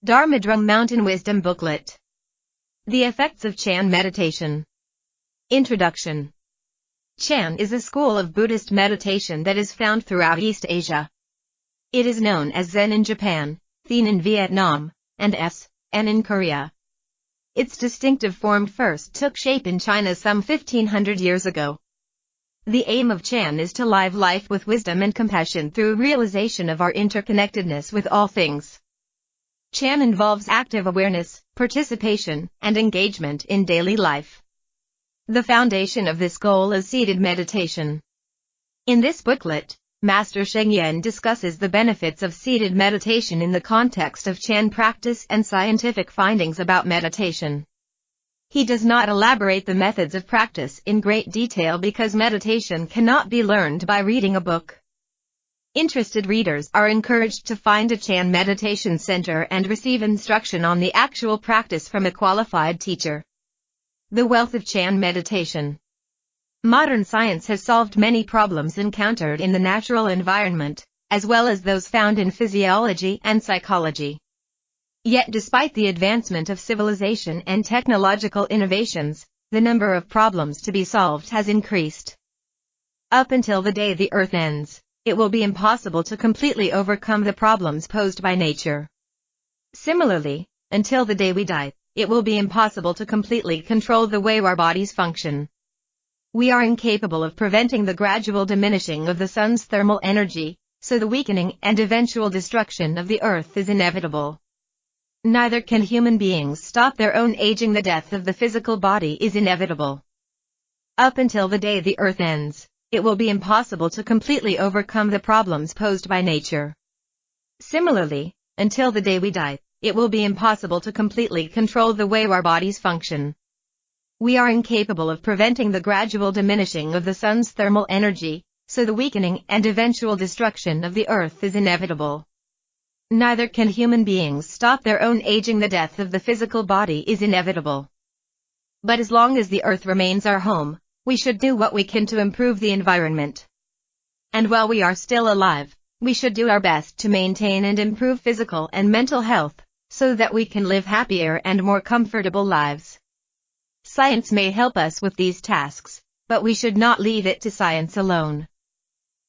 Dharma Drum Mountain Wisdom Booklet. The Effects of Chan Meditation. Introduction. Chan is a school of Buddhist meditation that is found throughout East Asia. It is known as Zen in Japan, Thien in Vietnam, and N in Korea. Its distinctive form first took shape in China some 1500 years ago. The aim of Chan is to live life with wisdom and compassion through realization of our interconnectedness with all things. Chan involves active awareness, participation, and engagement in daily life. The foundation of this goal is seated meditation. In this booklet, Master Sheng Yen discusses the benefits of seated meditation in the context of Chan practice and scientific findings about meditation. He does not elaborate the methods of practice in great detail because meditation cannot be learned by reading a book. Interested readers are encouraged to find a Chan meditation center and receive instruction on the actual practice from a qualified teacher. The wealth of Chan meditation. Modern science has solved many problems encountered in the natural environment, as well as those found in physiology and psychology. Yet despite the advancement of civilization and technological innovations, the number of problems to be solved has increased. Up until the day the earth ends, it will be impossible to completely overcome the problems posed by nature. Similarly, until the day we die, it will be impossible to completely control the way our bodies function. We are incapable of preventing the gradual diminishing of the sun's thermal energy, so the weakening and eventual destruction of the earth is inevitable. Neither can human beings stop their own aging. The death of the physical body is inevitable. Up until the day the earth ends, it will be impossible to completely overcome the problems posed by nature. Similarly, until the day we die, it will be impossible to completely control the way our bodies function. We are incapable of preventing the gradual diminishing of the sun's thermal energy, so the weakening and eventual destruction of the earth is inevitable. Neither can human beings stop their own aging. The death of the physical body is inevitable. But as long as the earth remains our home, we should do what we can to improve the environment. And while we are still alive, we should do our best to maintain and improve physical and mental health, so that we can live happier and more comfortable lives. Science may help us with these tasks, but we should not leave it to science alone.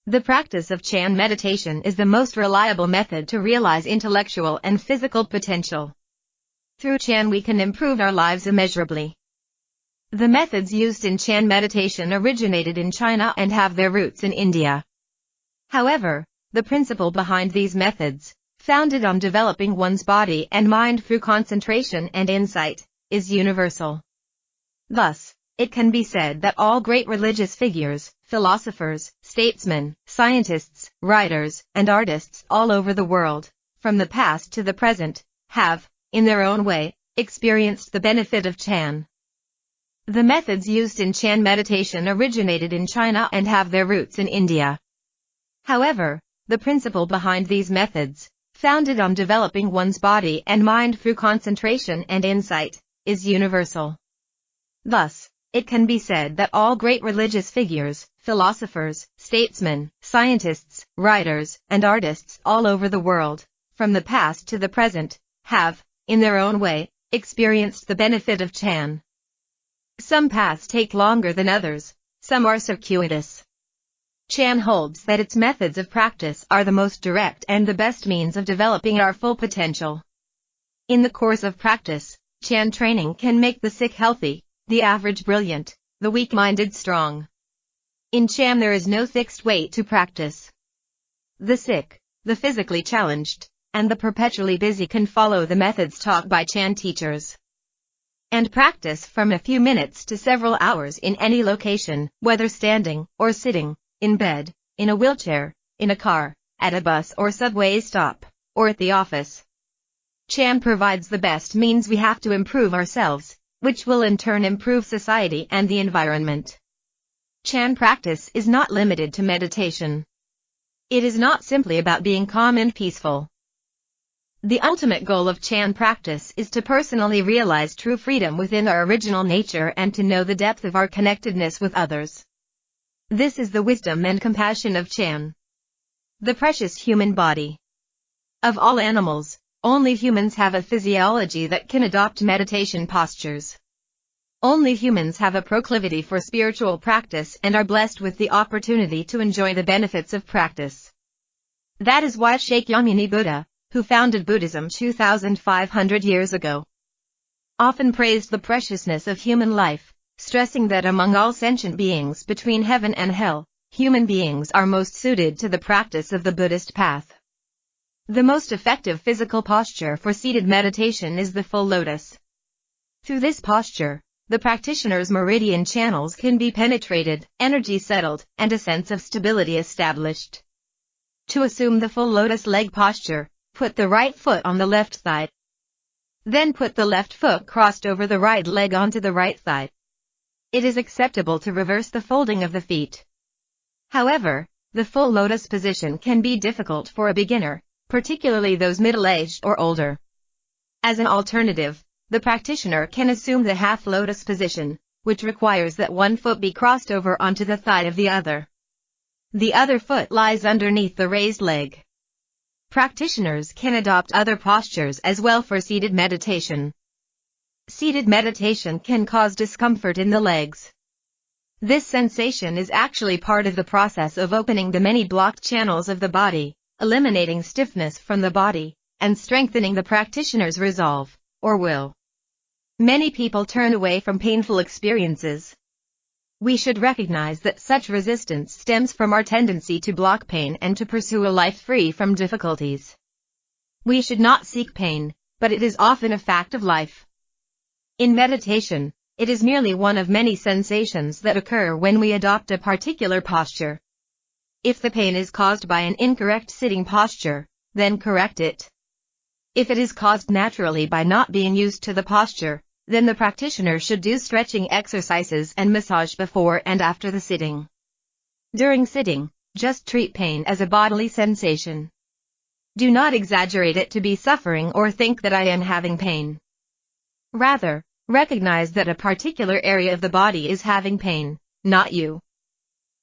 The practice of Chan meditation is the most reliable method to realize intellectual and physical potential. Through Chan we can improve our lives immeasurably. The methods used in Chan meditation originated in China and have their roots in India. However, the principle behind these methods, founded on developing one's body and mind through concentration and insight, is universal. Thus, it can be said that all great religious figures, philosophers, statesmen, scientists, writers, and artists all over the world, from the past to the present, have, in their own way, experienced the benefit of Chan. The methods used in Chan meditation originated in China and have their roots in India. However, the principle behind these methods, founded on developing one's body and mind through concentration and insight, is universal. Thus, it can be said that all great religious figures, philosophers, statesmen, scientists, writers, and artists all over the world, from the past to the present, have, in their own way, experienced the benefit of Chan. Some paths take longer than others, some are circuitous. Chan holds that its methods of practice are the most direct and the best means of developing our full potential. In the course of practice, Chan training can make the sick healthy, the average brilliant, the weak-minded strong. In Chan there is no fixed way to practice. The sick, the physically challenged, and the perpetually busy can follow the methods taught by Chan teachers. And practice from a few minutes to several hours in any location, whether standing or sitting, in bed, in a wheelchair, in a car, at a bus or subway stop, or at the office. Chan provides the best means we have to improve ourselves, which will in turn improve society and the environment. Chan practice is not limited to meditation. It is not simply about being calm and peaceful. The ultimate goal of Chan practice is to personally realize true freedom within our original nature and to know the depth of our connectedness with others. This is the wisdom and compassion of Chan. The precious human body. Of all animals, Only humans have a physiology that can adopt meditation postures. Only humans have a proclivity for spiritual practice and are blessed with the opportunity to enjoy the benefits of practice. That is why Shakyamuni Buddha, who founded Buddhism 2,500 years ago, often praised the preciousness of human life, stressing that among all sentient beings between heaven and hell, human beings are most suited to the practice of the Buddhist path. The most effective physical posture for seated meditation is the full lotus. Through this posture, the practitioner's meridian channels can be penetrated, energy settled, and a sense of stability established. To assume the full lotus leg posture, put the right foot on the left thigh. Then put the left foot crossed over the right leg onto the right thigh. It is acceptable to reverse the folding of the feet. However, the full lotus position can be difficult for a beginner, particularly those middle-aged or older. As an alternative, the practitioner can assume the half lotus position, which requires that one foot be crossed over onto the thigh of the other. The other foot lies underneath the raised leg. Practitioners can adopt other postures as well for seated meditation. Seated meditation can cause discomfort in the legs. This sensation is actually part of the process of opening the many blocked channels of the body, eliminating stiffness from the body, and strengthening the practitioner's resolve, or will. Many people turn away from painful experiences. We should recognize that such resistance stems from our tendency to block pain and to pursue a life free from difficulties. We should not seek pain, but it is often a fact of life. In meditation, it is merely one of many sensations that occur when we adopt a particular posture. If the pain is caused by an incorrect sitting posture, then correct it. If it is caused naturally by not being used to the posture, then the practitioner should do stretching exercises and massage before and after the sitting. During sitting, just treat pain as a bodily sensation. Do not exaggerate it to be suffering or think that I am having pain. Rather, recognize that a particular area of the body is having pain, not you.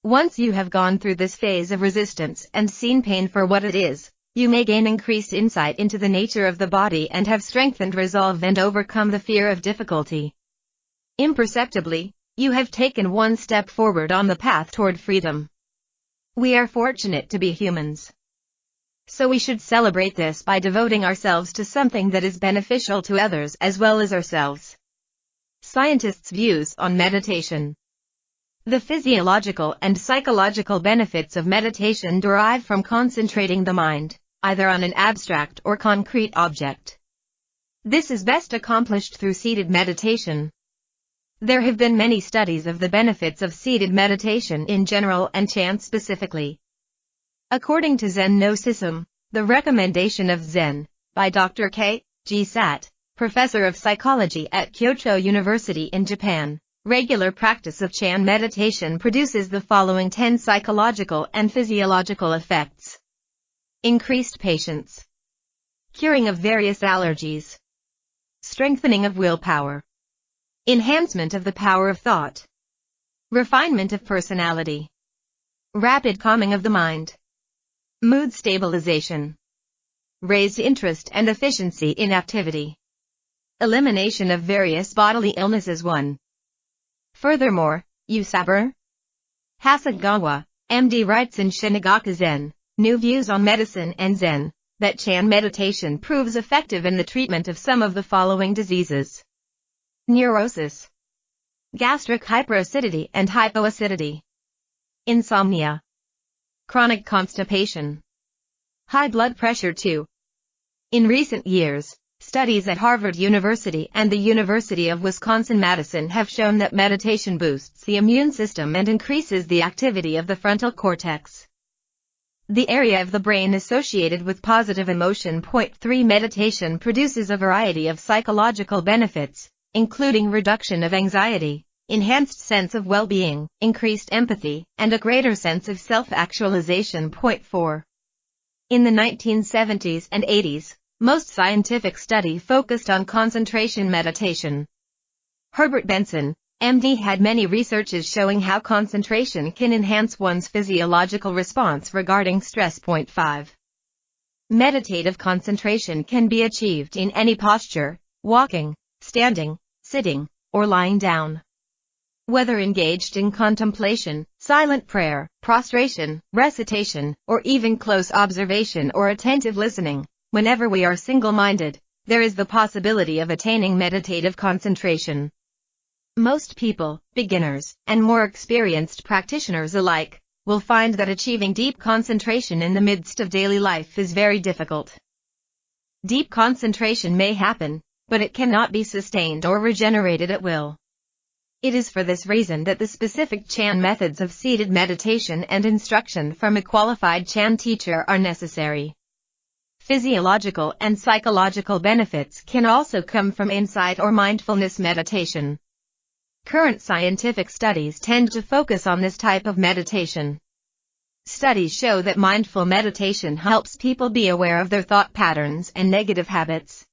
Once you have gone through this phase of resistance and seen pain for what it is, you may gain increased insight into the nature of the body and have strengthened resolve and overcome the fear of difficulty. Imperceptibly, you have taken one step forward on the path toward freedom. We are fortunate to be humans. So we should celebrate this by devoting ourselves to something that is beneficial to others as well as ourselves. Scientists' views on meditation. The physiological and psychological benefits of meditation derive from concentrating the mind, either on an abstract or concrete object. This is best accomplished through seated meditation. There have been many studies of the benefits of seated meditation in general and Chan specifically. According to Zen Gnosticism, the recommendation of Zen, by Dr. K. G. Sat, professor of psychology at Kyoto University in Japan, regular practice of Chan meditation produces the following 10 psychological and physiological effects. Increased patience. Curing of various allergies. Strengthening of willpower. Enhancement of the power of thought. Refinement of personality. Rapid calming of the mind. Mood stabilization. Raised interest and efficiency in activity. Elimination of various bodily illnesses. 1. Furthermore, Yusaber Hasegawa, MD, writes in Shinigaka Zen, New Views on Medicine and Zen, that Chan meditation proves effective in the treatment of some of the following diseases: neurosis, gastric hyperacidity and hypoacidity, insomnia, chronic constipation, high blood pressure. 2. In recent years, studies at Harvard University and the University of Wisconsin-Madison have shown that meditation boosts the immune system and increases the activity of the frontal cortex, the area of the brain associated with positive emotion. 3. Meditation produces a variety of psychological benefits, including reduction of anxiety, enhanced sense of well-being, increased empathy, and a greater sense of self-actualization. 4. In the 1970s and 80s, most scientific study focused on concentration meditation. Herbert Benson, MD, had many researches showing how concentration can enhance one's physiological response regarding stress. 5. Meditative concentration can be achieved in any posture, walking, standing, sitting, or lying down. Whether engaged in contemplation, silent prayer, prostration, recitation, or even close observation or attentive listening, whenever we are single-minded, there is the possibility of attaining meditative concentration. Most people, beginners, and more experienced practitioners alike, will find that achieving deep concentration in the midst of daily life is very difficult. Deep concentration may happen, but it cannot be sustained or regenerated at will. It is for this reason that the specific Chan methods of seated meditation and instruction from a qualified Chan teacher are necessary. Physiological and psychological benefits can also come from insight or mindfulness meditation. Current scientific studies tend to focus on this type of meditation. Studies show that mindful meditation helps people be aware of their thought patterns and negative habits.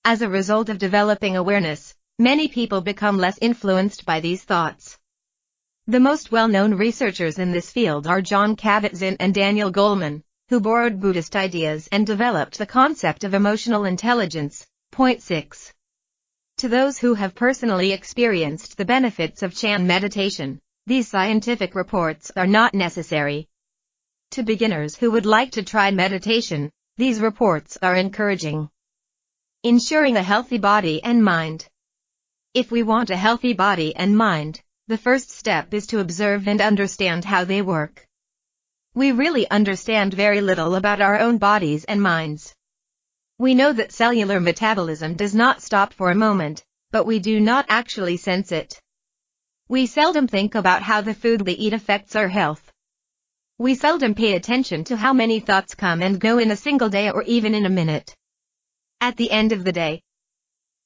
As a result of developing awareness, many people become less influenced by these thoughts. The most well-known researchers in this field are John Kabat-Zinn and Daniel Goleman, who borrowed Buddhist ideas and developed the concept of emotional intelligence. Point 6. To those who have personally experienced the benefits of Chan meditation, these scientific reports are not necessary. To beginners who would like to try meditation, these reports are encouraging. Ensuring a healthy body and mind. If we want a healthy body and mind, the first step is to observe and understand how they work. We really understand very little about our own bodies and minds. We know that cellular metabolism does not stop for a moment, but we do not actually sense it. We seldom think about how the food we eat affects our health. We seldom pay attention to how many thoughts come and go in a single day or even in a minute. At the end of the day,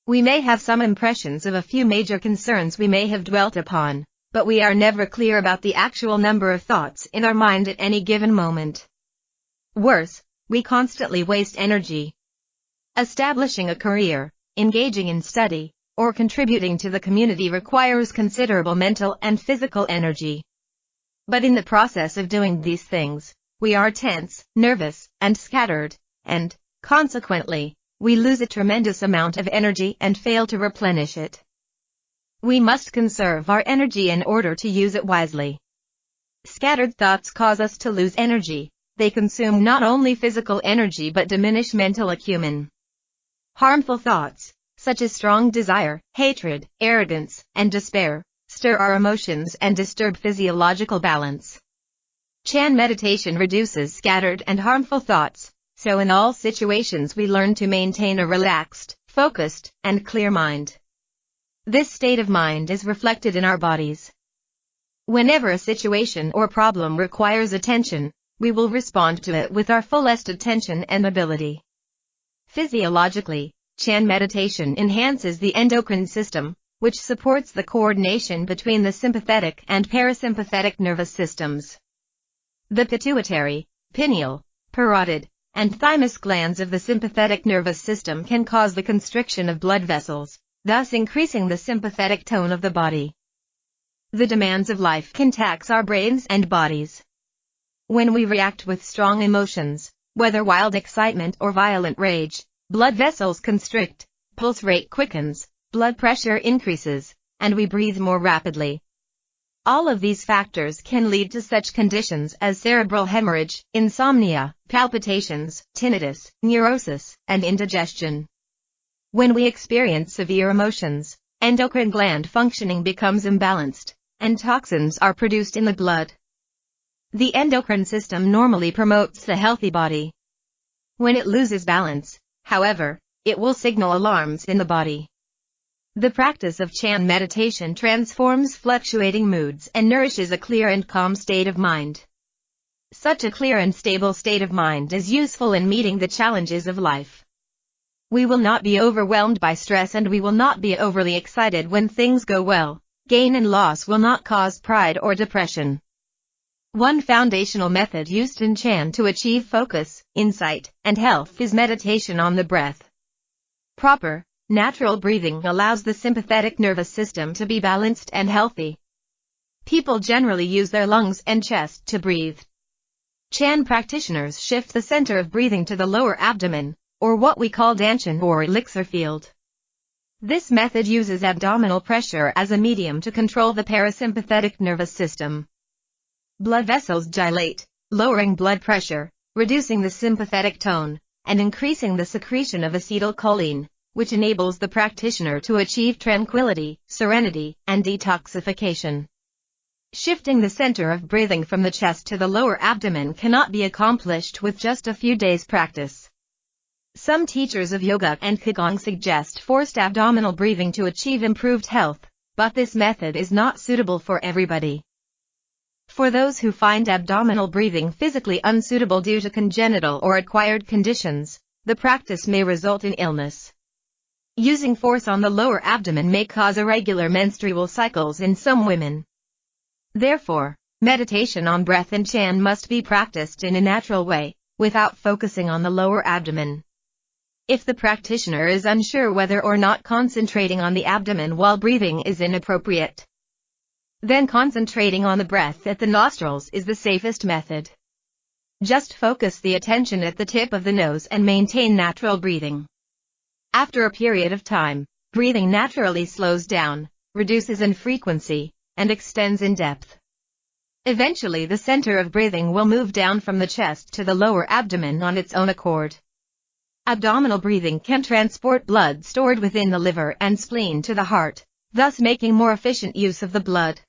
we may have some impressions of a few major concerns we may have dwelt upon, but we are never clear about the actual number of thoughts in our mind at any given moment. Worse, we constantly waste energy. Establishing a career, engaging in study, or contributing to the community requires considerable mental and physical energy. But in the process of doing these things, we are tense, nervous, and scattered, and, consequently, we lose a tremendous amount of energy and fail to replenish it. We must conserve our energy in order to use it wisely. Scattered thoughts cause us to lose energy. They consume not only physical energy but diminish mental acumen. Harmful thoughts, such as strong desire, hatred, arrogance, and despair, stir our emotions and disturb physiological balance. Chan meditation reduces scattered and harmful thoughts, so in all situations we learn to maintain a relaxed, focused, and clear mind. This state of mind is reflected in our bodies. Whenever a situation or problem requires attention, we will respond to it with our fullest attention and ability. Physiologically, Chan meditation enhances the endocrine system, which supports the coordination between the sympathetic and parasympathetic nervous systems. The pituitary, pineal, parotid, and thymus glands of the sympathetic nervous system can cause the constriction of blood vessels, thus increasing the sympathetic tone of the body. The demands of life can tax our brains and bodies. When we react with strong emotions, whether wild excitement or violent rage, blood vessels constrict, pulse rate quickens, blood pressure increases, and we breathe more rapidly. All of these factors can lead to such conditions as cerebral hemorrhage, insomnia, palpitations, tinnitus, neurosis, and indigestion. When we experience severe emotions, endocrine gland functioning becomes imbalanced, and toxins are produced in the blood. The endocrine system normally promotes the healthy body. When it loses balance, however, it will signal alarms in the body. The practice of Chan meditation transforms fluctuating moods and nourishes a clear and calm state of mind. Such a clear and stable state of mind is useful in meeting the challenges of life. We will not be overwhelmed by stress and we will not be overly excited when things go well. Gain and loss will not cause pride or depression. One foundational method used in Chan to achieve focus, insight, and health is meditation on the breath. Proper, natural breathing allows the sympathetic nervous system to be balanced and healthy. People generally use their lungs and chest to breathe. Chan practitioners shift the center of breathing to the lower abdomen, or what we call danchan or elixir field. This method uses abdominal pressure as a medium to control the parasympathetic nervous system. Blood vessels dilate, lowering blood pressure, reducing the sympathetic tone, and increasing the secretion of acetylcholine, which enables the practitioner to achieve tranquility, serenity, and detoxification. Shifting the center of breathing from the chest to the lower abdomen cannot be accomplished with just a few days' practice. Some teachers of yoga and qigong suggest forced abdominal breathing to achieve improved health, but this method is not suitable for everybody. For those who find abdominal breathing physically unsuitable due to congenital or acquired conditions, the practice may result in illness. Using force on the lower abdomen may cause irregular menstrual cycles in some women. Therefore, meditation on breath and Chan must be practiced in a natural way, without focusing on the lower abdomen. If the practitioner is unsure whether or not concentrating on the abdomen while breathing is inappropriate, then concentrating on the breath at the nostrils is the safest method. Just focus the attention at the tip of the nose and maintain natural breathing. After a period of time, breathing naturally slows down, reduces in frequency, and extends in depth. Eventually the center of breathing will move down from the chest to the lower abdomen on its own accord. Abdominal breathing can transport blood stored within the liver and spleen to the heart, thus making more efficient use of the blood.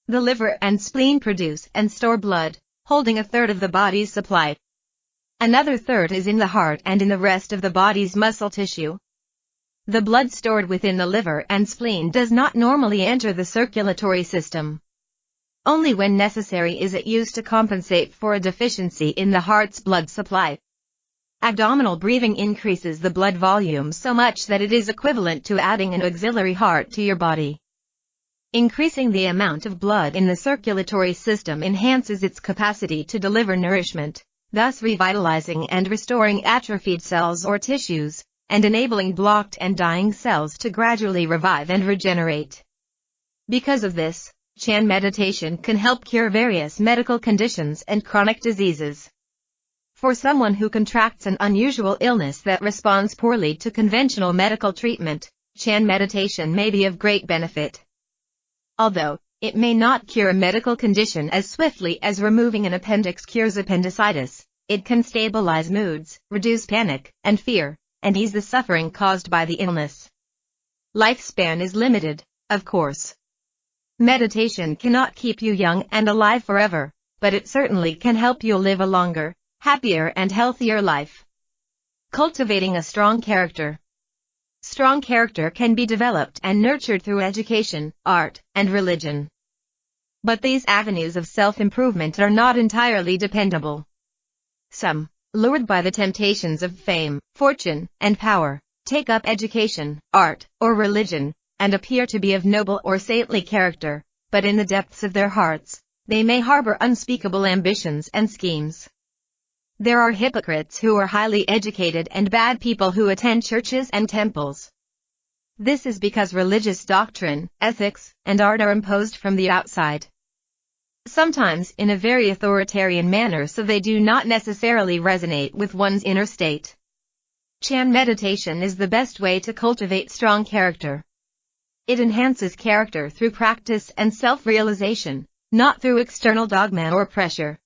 The liver and spleen produce and store blood, holding a third of the body's supply. Another third is in the heart and in the rest of the body's muscle tissue. The blood stored within the liver and spleen does not normally enter the circulatory system. Only when necessary is it used to compensate for a deficiency in the heart's blood supply. Abdominal breathing increases the blood volume so much that it is equivalent to adding an auxiliary heart to your body. Increasing the amount of blood in the circulatory system enhances its capacity to deliver nourishment, thus revitalizing and restoring atrophied cells or tissues, and enabling blocked and dying cells to gradually revive and regenerate. Because of this, Chan meditation can help cure various medical conditions and chronic diseases. For someone who contracts an unusual illness that responds poorly to conventional medical treatment, Chan meditation may be of great benefit. Although it may not cure a medical condition as swiftly as removing an appendix cures appendicitis, it can stabilize moods, reduce panic and fear, and ease the suffering caused by the illness. Lifespan is limited, of course. Meditation cannot keep you young and alive forever, but it certainly can help you live a longer, happier and healthier life. Cultivating a strong character. Strong character can be developed and nurtured through education, art, and religion. But these avenues of self-improvement are not entirely dependable. Some, lured by the temptations of fame, fortune, and power, take up education, art, or religion, and appear to be of noble or saintly character, but in the depths of their hearts, they may harbor unspeakable ambitions and schemes. There are hypocrites who are highly educated and bad people who attend churches and temples. This is because religious doctrine, ethics, and art are imposed from the outside. Sometimes in a very authoritarian manner, so they do not necessarily resonate with one's inner state. Chan meditation is the best way to cultivate strong character. It enhances character through practice and self-realization, not through external dogma or pressure.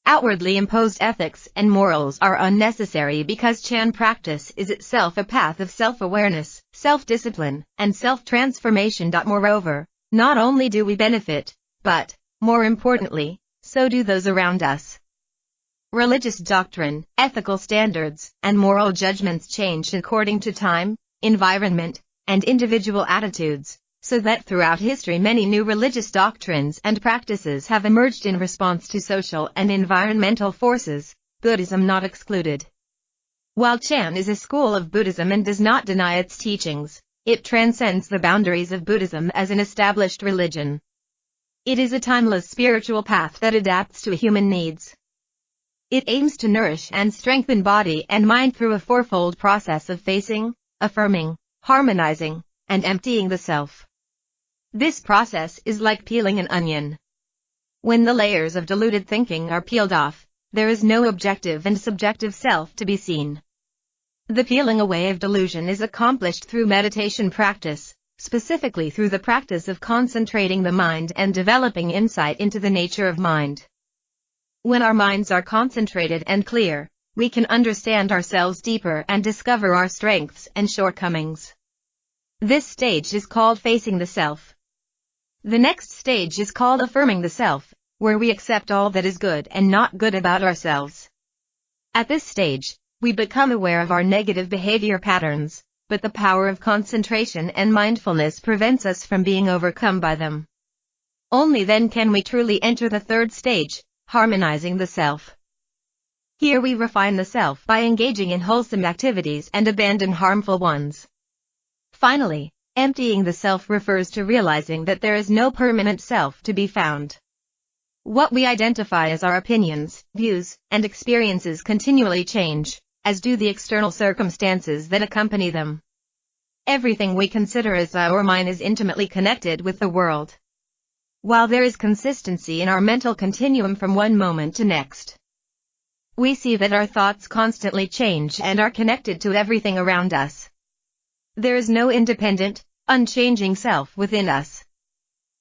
Outwardly imposed ethics and morals are unnecessary because Chan practice is itself a path of self-awareness, self-discipline, and self-transformation. Moreover, not only do we benefit, but, more importantly, so do those around us. Religious doctrine, ethical standards, and moral judgments change according to time, environment, and individual attitudes, so that throughout history many new religious doctrines and practices have emerged in response to social and environmental forces, Buddhism not excluded. While Chan is a school of Buddhism and does not deny its teachings, it transcends the boundaries of Buddhism as an established religion. It is a timeless spiritual path that adapts to human needs. It aims to nourish and strengthen body and mind through a fourfold process of facing, affirming, harmonizing, and emptying the self. This process is like peeling an onion. When the layers of deluded thinking are peeled off, there is no objective and subjective self to be seen. The peeling away of delusion is accomplished through meditation practice, specifically through the practice of concentrating the mind and developing insight into the nature of mind. When our minds are concentrated and clear, we can understand ourselves deeper and discover our strengths and shortcomings. This stage is called facing the self. The next stage is called affirming the self, where we accept all that is good and not good about ourselves. At this stage, we become aware of our negative behavior patterns, but the power of concentration and mindfulness prevents us from being overcome by them. Only then can we truly enter the third stage, harmonizing the self. Here we refine the self by engaging in wholesome activities and abandon harmful ones. Finally, emptying the self refers to realizing that there is no permanent self to be found. What we identify as our opinions, views, and experiences continually change, as do the external circumstances that accompany them. Everything we consider as our mine is intimately connected with the world. While there is consistency in our mental continuum from one moment to next, we see that our thoughts constantly change and are connected to everything around us. There is no independent, unchanging self within us.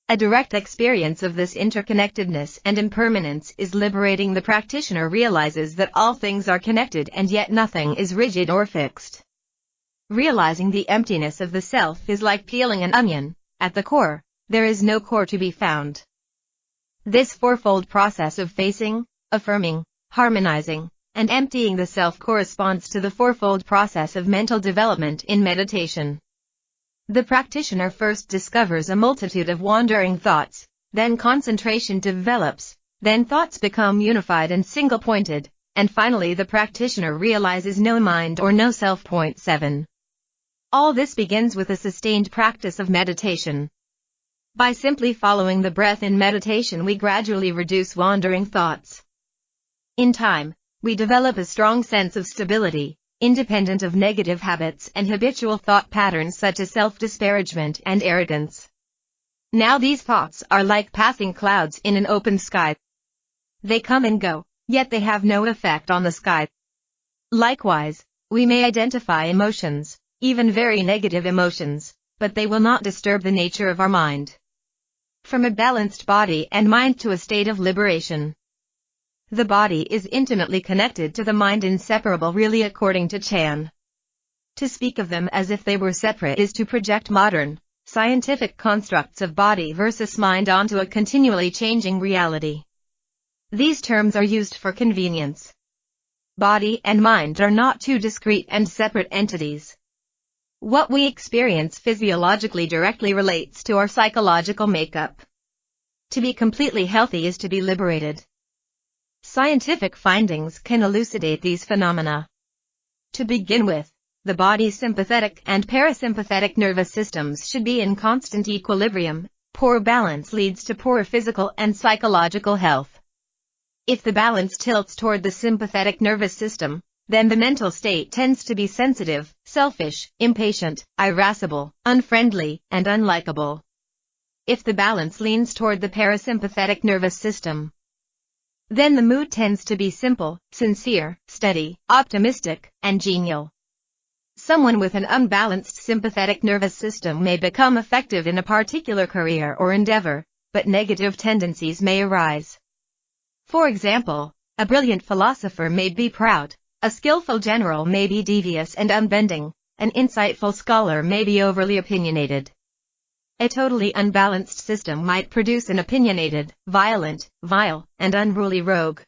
A direct experience of this interconnectedness and impermanence is liberating. The practitioner realizes that all things are connected and yet nothing is rigid or fixed. Realizing the emptiness of the self is like peeling an onion. At the core, there is no core to be found. This fourfold process of facing, affirming, harmonizing, and emptying the self corresponds to the fourfold process of mental development in meditation. The practitioner first discovers a multitude of wandering thoughts, then concentration develops, then thoughts become unified and single-pointed, and finally the practitioner realizes no mind or no self. 7. All this begins with a sustained practice of meditation. By simply following the breath in meditation, we gradually reduce wandering thoughts. In time, we develop a strong sense of stability, independent of negative habits and habitual thought patterns such as self-disparagement and arrogance. Now these thoughts are like passing clouds in an open sky. They come and go, yet they have no effect on the sky. Likewise, we may identify emotions, even very negative emotions, but they will not disturb the nature of our mind. From a balanced body and mind to a state of liberation. The body is intimately connected to the mind, inseparable really, according to Chan. To speak of them as if they were separate is to project modern, scientific constructs of body versus mind onto a continually changing reality. These terms are used for convenience. Body and mind are not two discrete and separate entities. What we experience physiologically directly relates to our psychological makeup. To be completely healthy is to be liberated. Scientific findings can elucidate these phenomena. To begin with, the body's sympathetic and parasympathetic nervous systems should be in constant equilibrium. Poor balance leads to poor physical and psychological health. If the balance tilts toward the sympathetic nervous system, then the mental state tends to be sensitive, selfish, impatient, irascible, unfriendly, and unlikable. If the balance leans toward the parasympathetic nervous system, then the mood tends to be simple, sincere, steady, optimistic, and genial. Someone with an unbalanced sympathetic nervous system may become effective in a particular career or endeavor, but negative tendencies may arise. For example, a brilliant philosopher may be proud, a skillful general may be devious and unbending, an insightful scholar may be overly opinionated. A totally unbalanced system might produce an opinionated, violent, vile, and unruly rogue.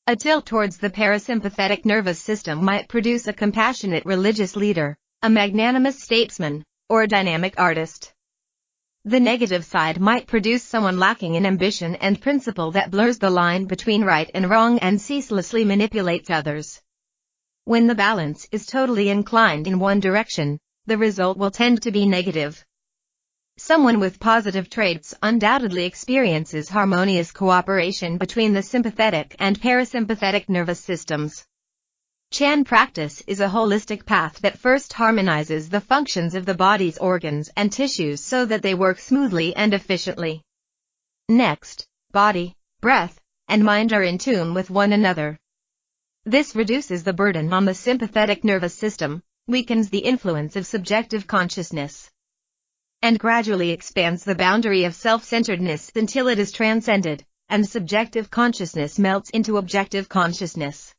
A tilt towards the parasympathetic nervous system might produce a compassionate religious leader, a magnanimous statesman, or a dynamic artist. The negative side might produce someone lacking in ambition and principle that blurs the line between right and wrong and ceaselessly manipulates others. When the balance is totally inclined in one direction, the result will tend to be negative. Someone with positive traits undoubtedly experiences harmonious cooperation between the sympathetic and parasympathetic nervous systems. Chan practice is a holistic path that first harmonizes the functions of the body's organs and tissues so that they work smoothly and efficiently. Next, body, breath, and mind are in tune with one another. This reduces the burden on the sympathetic nervous system, weakens the influence of subjective consciousness, and gradually expands the boundary of self-centeredness until it is transcended, and subjective consciousness melts into objective consciousness.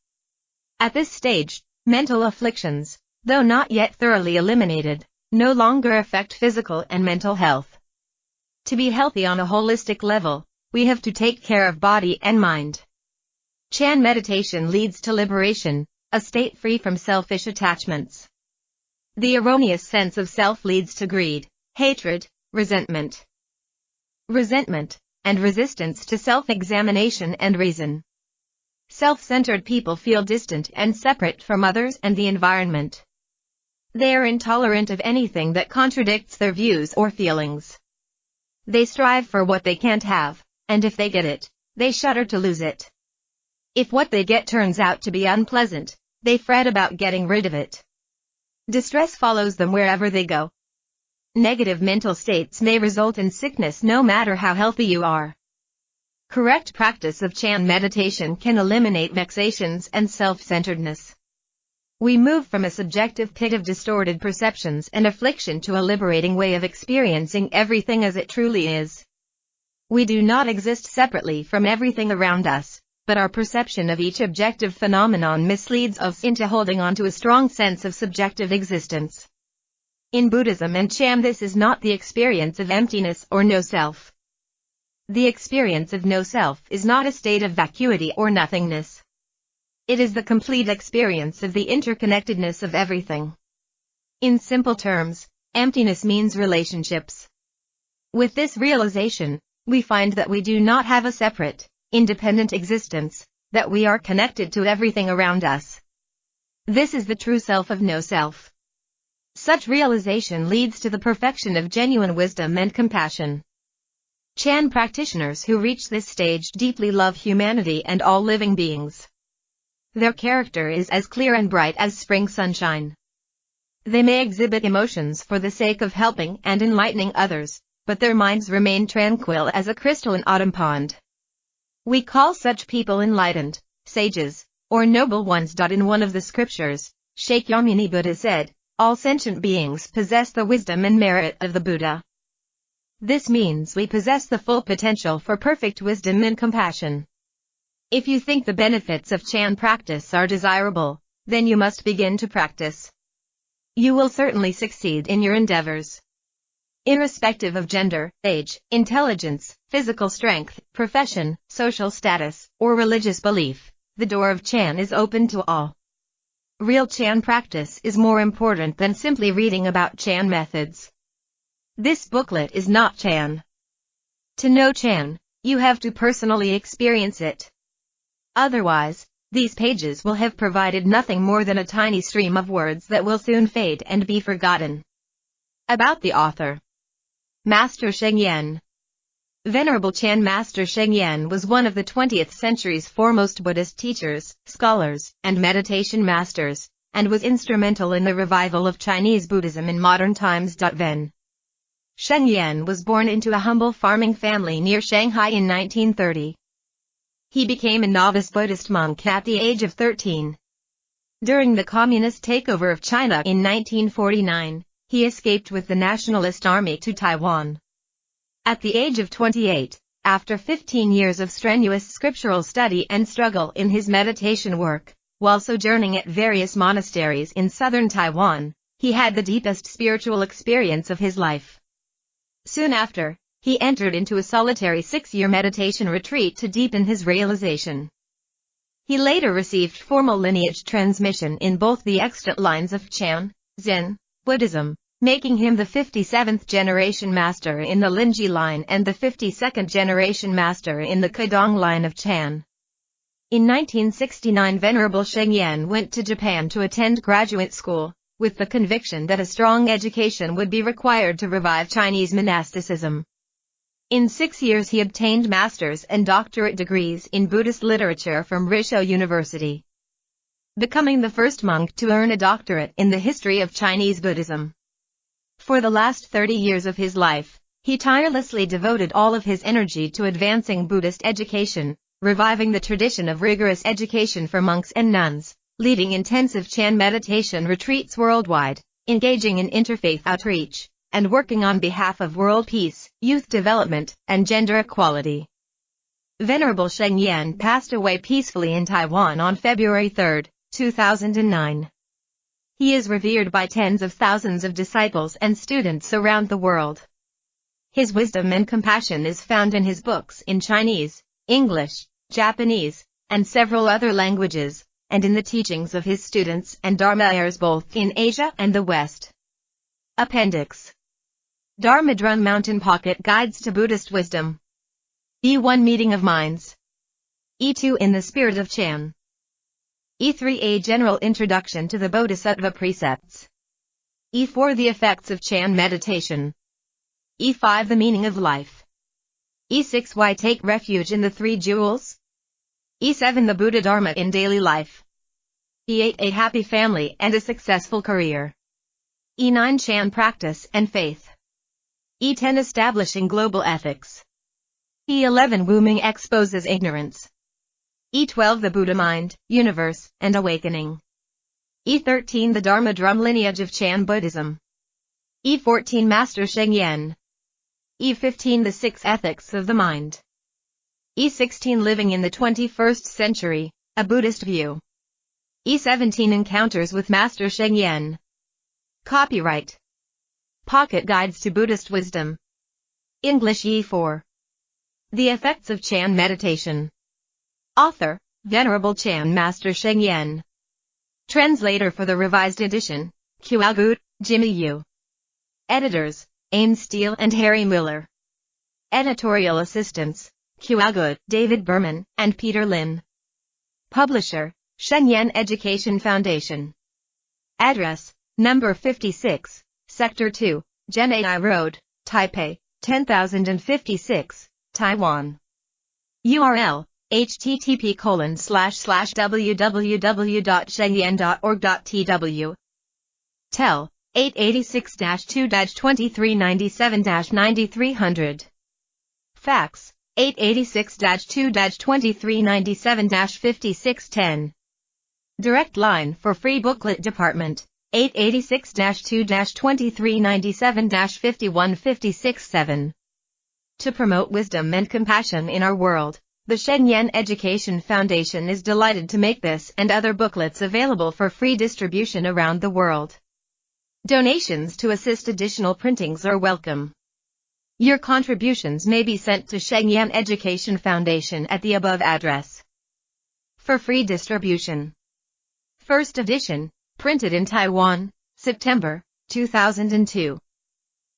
At this stage, mental afflictions, though not yet thoroughly eliminated, no longer affect physical and mental health. To be healthy on a holistic level, we have to take care of body and mind. Chan meditation leads to liberation, a state free from selfish attachments. The erroneous sense of self leads to greed, hatred, resentment, and resistance to self-examination and reason. Self-centered people feel distant and separate from others and the environment. They are intolerant of anything that contradicts their views or feelings. They strive for what they can't have, and if they get it, they shudder to lose it. If what they get turns out to be unpleasant, they fret about getting rid of it. Distress follows them wherever they go. Negative mental states may result in sickness no matter how healthy you are. Correct practice of Chan meditation can eliminate vexations and self-centeredness. We move from a subjective pit of distorted perceptions and affliction to a liberating way of experiencing everything as it truly is. We do not exist separately from everything around us, but our perception of each objective phenomenon misleads us into holding on to a strong sense of subjective existence. In Buddhism and Chan, this is not the experience of emptiness or no self. The experience of no self is not a state of vacuity or nothingness. It is the complete experience of the interconnectedness of everything. In simple terms, emptiness means relationships. With this realization, we find that we do not have a separate, independent existence, that we are connected to everything around us. This is the true self of no self. Such realization leads to the perfection of genuine wisdom and compassion. Chan practitioners who reach this stage deeply love humanity and all living beings. Their character is as clear and bright as spring sunshine. They may exhibit emotions for the sake of helping and enlightening others, but their minds remain tranquil as a crystalline autumn pond. We call such people enlightened, sages, or noble ones. In one of the scriptures, Shakyamuni Buddha said, "All sentient beings possess the wisdom and merit of the Buddha." This means we possess the full potential for perfect wisdom and compassion. If you think the benefits of Chan practice are desirable, then you must begin to practice. You will certainly succeed in your endeavors. Irrespective of gender, age, intelligence, physical strength, profession, social status, or religious belief, the door of Chan is open to all. Real Chan practice is more important than simply reading about Chan methods. This booklet is not Chan. To know Chan, you have to personally experience it. Otherwise, these pages will have provided nothing more than a tiny stream of words that will soon fade and be forgotten. About the author. Master Sheng Yen. Venerable Chan Master Sheng Yen was one of the 20th century's foremost Buddhist teachers, scholars, and meditation masters, and was instrumental in the revival of Chinese Buddhism in modern times. Ven. Sheng Yen was born into a humble farming family near Shanghai in 1930. He became a novice Buddhist monk at the age of 13. During the communist takeover of China in 1949, he escaped with the Nationalist Army to Taiwan. At the age of 28, after 15 years of strenuous scriptural study and struggle in his meditation work, while sojourning at various monasteries in southern Taiwan, he had the deepest spiritual experience of his life. Soon after, he entered into a solitary 6-year meditation retreat to deepen his realization. He later received formal lineage transmission in both the extant lines of Chan, Zen, Buddhism, making him the 57th generation master in the Linji line and the 52nd generation master in the Kedong line of Chan. In 1969, Venerable Sheng Yen went to Japan to attend graduate school, with the conviction that a strong education would be required to revive Chinese monasticism. In 6 years he obtained master's and doctorate degrees in Buddhist literature from Risho University, becoming the first monk to earn a doctorate in the history of Chinese Buddhism. For the last 30 years of his life, He tirelessly devoted all of his energy to advancing Buddhist education, reviving the tradition of rigorous education for monks and nuns, leading intensive Chan meditation retreats worldwide, engaging in interfaith outreach, and working on behalf of world peace, youth development, and gender equality. Venerable Sheng Yen passed away peacefully in Taiwan on February 3, 2009. He is revered by tens of thousands of disciples and students around the world. His wisdom and compassion is found in his books in Chinese, English, Japanese, and several other languages, and in the teachings of his students and Dharmayers both in Asia and the West. Appendix: Dharma Drum Mountain Pocket Guides to Buddhist Wisdom. E1 Meeting of Minds. E2 In the Spirit of Chan. E3 A General Introduction to the Bodhisattva Precepts. E4 The Effects of Chan Meditation. E5 The Meaning of Life. E6 Why Take Refuge in the Three Jewels. E7 The Buddha Dharma in Daily Life. E8 A Happy Family and a Successful Career. E9 Chan Practice and Faith. E10 Establishing Global Ethics. E11 Wuming Exposes Ignorance. E12 The Buddha Mind, Universe, and Awakening. E13 The Dharma Drum Lineage of Chan Buddhism. E14 Master Sheng Yen. E15 The Six Ethics of the Mind. E16 Living in the 21st Century, a Buddhist View. E17 Encounters with Master Sheng Yen. Copyright Pocket Guides to Buddhist Wisdom. English E4. The Effects of Chan Meditation. Author, Venerable Chan Master Sheng Yen. Translator for the Revised Edition, Kualgut, Jimmy Yu. Editors, Ames Steele and Harry Miller. Editorial Assistants, Kualgut, David Berman, and Peter Lin. Publisher, Sheng Yen Education Foundation. Address, Number 56, Sector 2, Genai Road, Taipei, 10056, Taiwan. URL, http://www.shengyen.org.tw. Tel, 886-2-2397-9300. Fax, 886-2-2397-5610. Direct line for Free Booklet Department, 886-2-2397-51567. To promote wisdom and compassion in our world, the Sheng Yen Education Foundation is delighted to make this and other booklets available for free distribution around the world. Donations to assist additional printings are welcome. Your contributions may be sent to Sheng Yen Education Foundation at the above address. For free distribution. First edition, printed in Taiwan, September, 2002.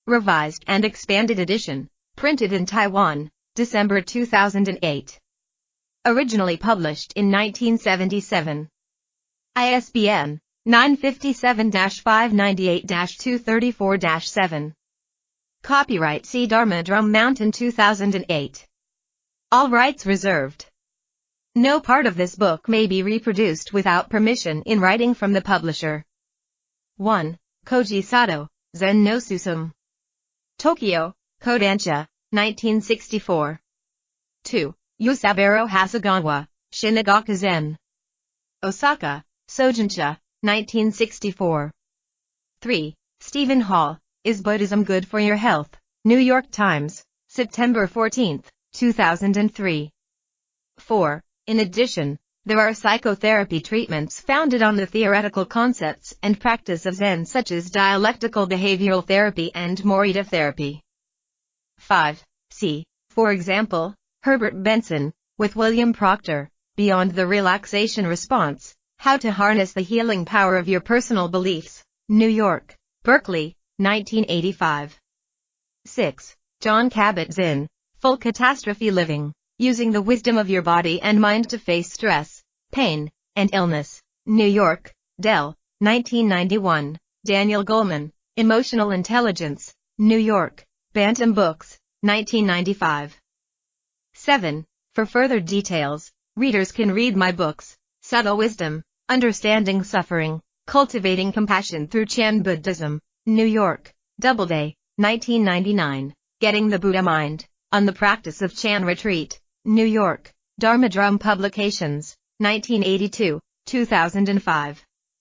Revised and expanded edition, printed in Taiwan, December 2008. Originally published in 1977. ISBN 957-598-234-7. Copyright C. Dharma Drum Mountain 2008. All rights reserved. No part of this book may be reproduced without permission in writing from the publisher. 1. Koji Sato, Zen no Susum. Tokyo, Kodansha, 1964. 2. Yusaburo Hasegawa, Shinagaku Zen. Osaka, Sojinsha, 1964. 3. Stephen Hall, Is Buddhism Good for Your Health? New York Times, September 14, 2003. 4. In addition, there are psychotherapy treatments founded on the theoretical concepts and practice of Zen such as dialectical behavioral therapy and Morita therapy. 5. See, for example, Herbert Benson, with William Proctor, Beyond the Relaxation Response, How to Harness the Healing Power of Your Personal Beliefs, New York, Berkeley, 1985. 6. John Kabat-Zinn, Full Catastrophe Living, Using the Wisdom of Your Body and Mind to Face Stress, Pain, and Illness, New York, Dell, 1991. Daniel Goleman, Emotional Intelligence, New York, Bantam Books, 1995. 7. For further details, readers can read my books, Subtle Wisdom, Understanding Suffering, Cultivating Compassion Through Chan Buddhism, New York, Doubleday, 1999. Getting the Buddha Mind, on the Practice of Chan Retreat, New York, Dharma Drum Publications, 1982, 2005.